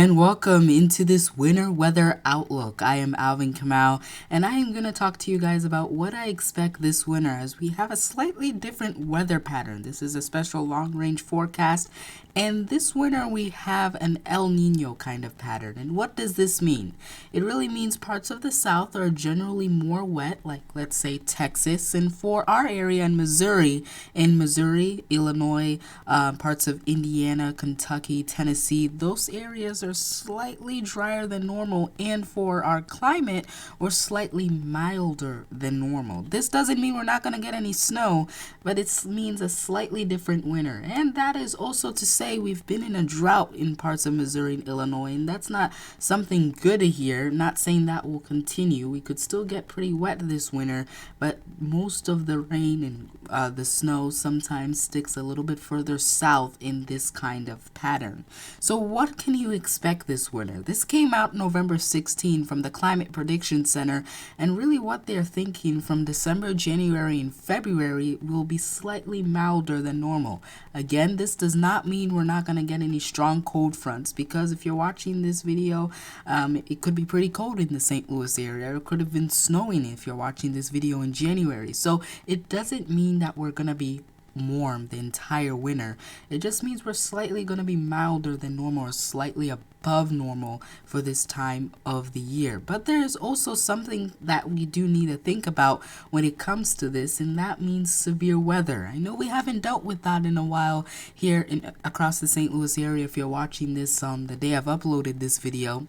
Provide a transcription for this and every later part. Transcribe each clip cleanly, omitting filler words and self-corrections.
and welcome into this winter weather outlook. I am Alvin Kamau, and I am going to talk to you guys about what I expect this winter as we have a slightly different weather pattern. This is a special long-range forecast, and this winter we have an El Nino kind of pattern. And what does this mean? It really means parts of the south are generally more wet, like let's say Texas, and for our area in Missouri, Illinois, parts of Indiana, Kentucky, Tennessee, those areas are slightly drier than normal, and for our climate, we're slightly milder than normal. This doesn't mean we're not going to get any snow, but it means a slightly different winter. And that is also to say we've been in a drought in parts of Missouri and Illinois, and that's not something good to hear. Not saying that will continue. We could still get pretty wet this winter, but most of the rain and the snow sometimes sticks a little bit further south in this kind of pattern. So what can you expect this winter? This came out November 16 from the Climate Prediction Center, and really what they're thinking from December, January, and February will be slightly milder than normal. Again, this does not mean we're not going to get any strong cold fronts, because if you're watching this video, it could be pretty cold in the St. Louis area. It could have been snowing if you're watching this video in January. So it doesn't mean that we're going to be warm the entire winter. It just means we're slightly going to be milder than normal, or slightly above normal for this time of the year. But there is also something that we do need to think about when it comes to this, and that means severe weather. I know we haven't dealt with that in a while here across the St. Louis area if you're watching this on the day I've uploaded this video.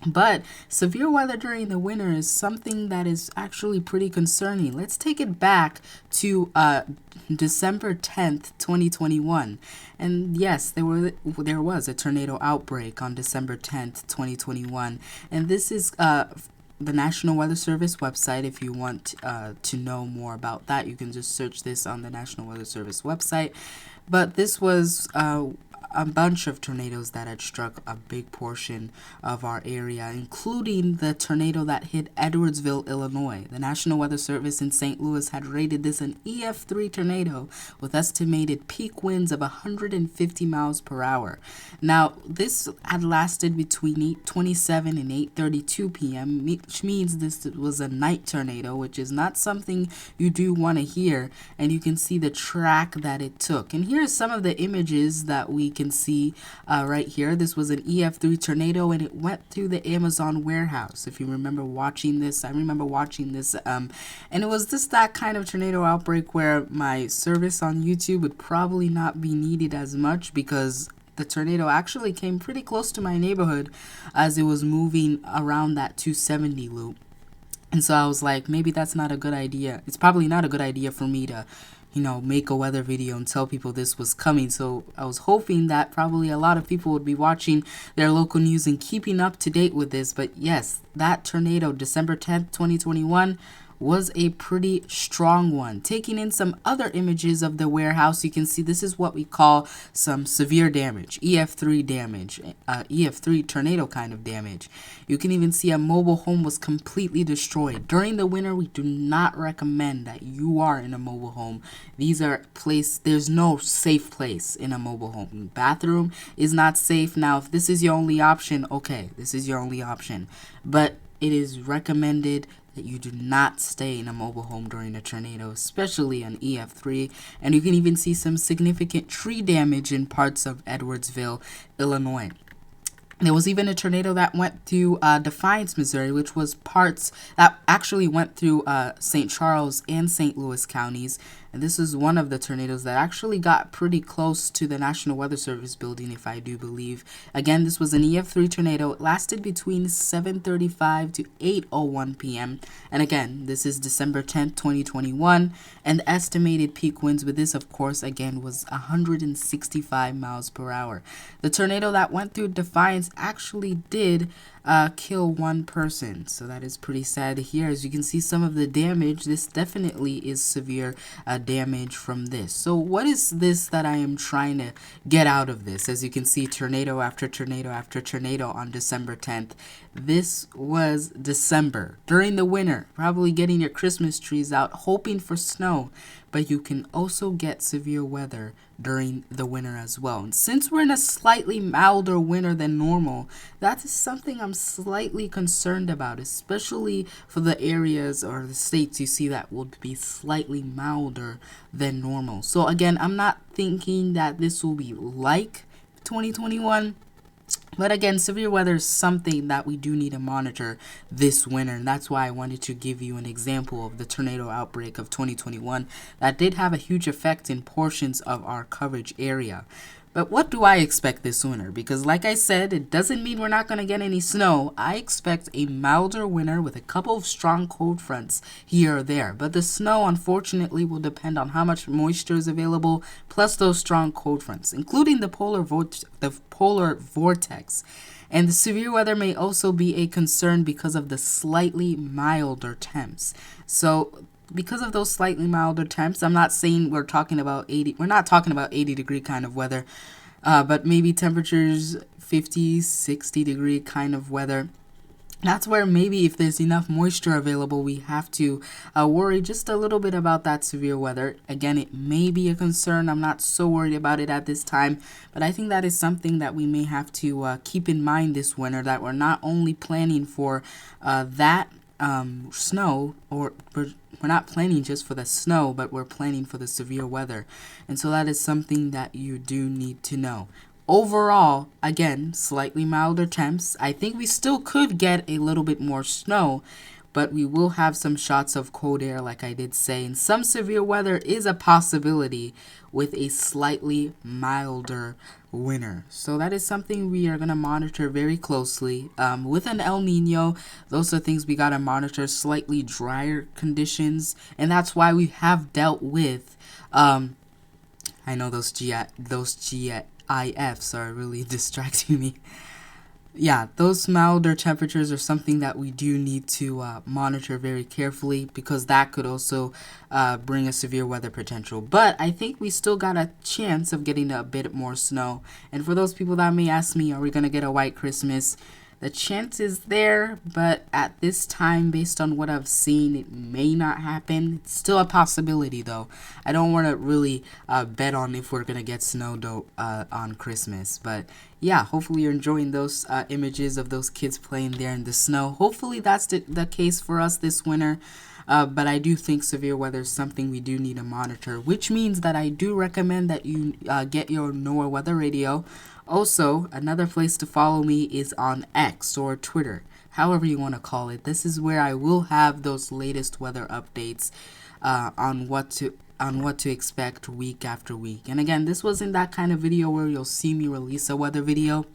But severe weather during the winter is something that is actually pretty concerning. Let's take it back to December 10th, 2021. And yes, there was a tornado outbreak on December 10th, 2021. And this is the National Weather Service website. If you want to know more about that, you can just search this on the National Weather Service website. But this was a bunch of tornadoes that had struck a big portion of our area, including the tornado that hit Edwardsville, Illinois. The National Weather Service in St. Louis had rated this an EF3 tornado with estimated peak winds of 150 miles per hour. Now, this had lasted between 8:27 and 8:32 p.m., which means this was a night tornado, which is not something you do want to hear, and you can see the track that it took. And here are some of the images that we can see right here. This was an EF3 tornado, and it went through the Amazon warehouse. If you remember watching this, I remember watching this, and it was just that kind of tornado outbreak where my service on YouTube would probably not be needed as much, because the tornado actually came pretty close to my neighborhood as it was moving around that 270 loop. And so I was like, maybe that's not a good idea. It's probably not a good idea for me to make a weather video and tell people this was coming. So I was hoping that probably a lot of people would be watching their local news and keeping up to date with this. But yes, that tornado, December 10th, 2021, was a pretty strong one. Taking in some other images of the warehouse, you can see this is what we call some severe damage, EF3 damage, EF3 tornado kind of damage. You can even see a mobile home was completely destroyed. During the winter, we do not recommend that you are in a mobile home. There's no safe place in a mobile home. Bathroom is not safe. Now, if this is your only option, okay, this is your only option. But it is recommended that you do not stay in a mobile home during a tornado, especially an EF3. And you can even see some significant tree damage in parts of Edwardsville, Illinois. There was even a tornado that went through Defiance, Missouri, which was parts that actually went through St. Charles and St. Louis counties. And this is one of the tornadoes that actually got pretty close to the National Weather Service building, if I do believe. Again, this was an EF3 tornado. It lasted between 7:35 to 8:01 p.m. And again, this is December 10th, 2021. And the estimated peak winds with this, of course, again, was 165 miles per hour. The tornado that went through Defiance actually did kill one person, so that is pretty sad to hear. As you can see some of the damage, this definitely is severe damage from this. So what is this that I am trying to get out of this? As you can see, tornado after tornado after tornado on December 10th. This was December, during the winter, probably getting your Christmas trees out, hoping for snow. but you can also get severe weather during the winter as well. And since we're in a slightly milder winter than normal, that is something I'm slightly concerned about, especially for the areas or the states you see that would be slightly milder than normal. So again, I'm not thinking that this will be like 2021. But again, severe weather is something that we do need to monitor this winter, and that's why I wanted to give you an example of the tornado outbreak of 2021 that did have a huge effect in portions of our coverage area. But what do I expect this winter? Because like I said, it doesn't mean we're not going to get any snow. I expect a milder winter with a couple of strong cold fronts here or there. But the snow, unfortunately, will depend on how much moisture is available, plus those strong cold fronts, including the polar vortex. And the severe weather may also be a concern because of the slightly milder temps. So because of those slightly milder temps, I'm not saying we're talking about 80. We're not talking about 80-degree kind of weather, but maybe temperatures 50, 60-degree kind of weather. That's where maybe if there's enough moisture available, we have to worry just a little bit about that severe weather. Again, it may be a concern. I'm not so worried about it at this time, but I think that is something that we may have to keep in mind this winter, that we're not only planning for that snow, or we're not planning just for the snow, but we're planning for the severe weather. And so that is something that you do need to know. Overall, again, slightly milder temps. I think we still could get a little bit more snow, but we will have some shots of cold air, like I did say, and some severe weather is a possibility with a slightly milder winter. So that is something we are going to monitor very closely. With an El Nino, those are things we got to monitor, slightly drier conditions, and that's why we have dealt with, I know those GIFs are really distracting me. Yeah, those milder temperatures are something that we do need to monitor very carefully, because that could also bring a severe weather potential. But I think we still got a chance of getting a bit more snow. And for those people that may ask me, are we going to get a white Christmas? The chance is there, but at this time, based on what I've seen, it may not happen. It's still a possibility, though. I don't want to really bet on if we're going to get snow on Christmas. But yeah, hopefully you're enjoying those images of those kids playing there in the snow. Hopefully that's the case for us this winter. But I do think severe weather is something we do need to monitor, which means that I do recommend that you get your NOAA Weather Radio. Also, another place to follow me is on X or Twitter, however you want to call it. This is where I will have those latest weather updates on what to expect week after week. And again, this wasn't that kind of video where you'll see me release a weather video.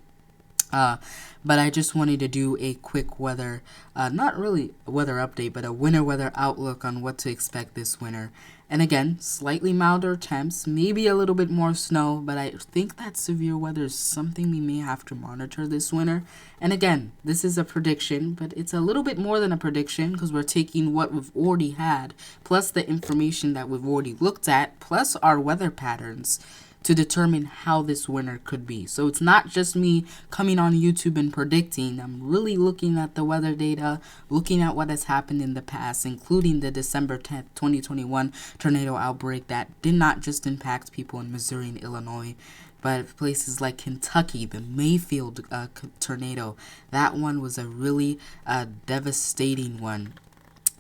But I just wanted to do a quick weather, not really a weather update, but a winter weather outlook on what to expect this winter. And again, slightly milder temps, maybe a little bit more snow, but I think that severe weather is something we may have to monitor this winter. And again, this is a prediction, but it's a little bit more than a prediction, because we're taking what we've already had, plus the information that we've already looked at, plus our weather patterns, to determine how this winter could be. So it's not just me coming on YouTube and predicting. I'm really looking at the weather data, looking at what has happened in the past, including the December 10th, 2021 tornado outbreak that did not just impact people in Missouri and Illinois, but places like Kentucky, the Mayfield tornado. That one was a really devastating one.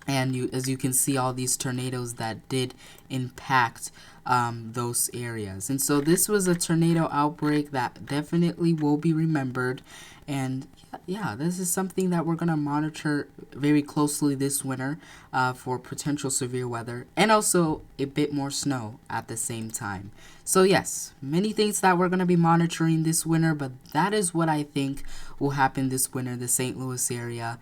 And as you can see, all these tornadoes that did impact those areas. And so this was a tornado outbreak that definitely will be remembered. And yeah, this is something that we're going to monitor very closely this winter for potential severe weather, and also a bit more snow at the same time. So yes, many things that we're going to be monitoring this winter, but that is what I think will happen this winter in the St. Louis area.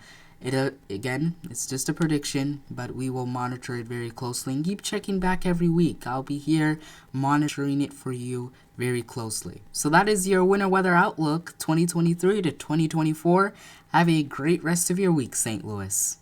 Again, it's just a prediction, but we will monitor it very closely and keep checking back every week. I'll be here monitoring it for you very closely. So that is your winter weather outlook 2023 to 2024. Have a great rest of your week, St. Louis.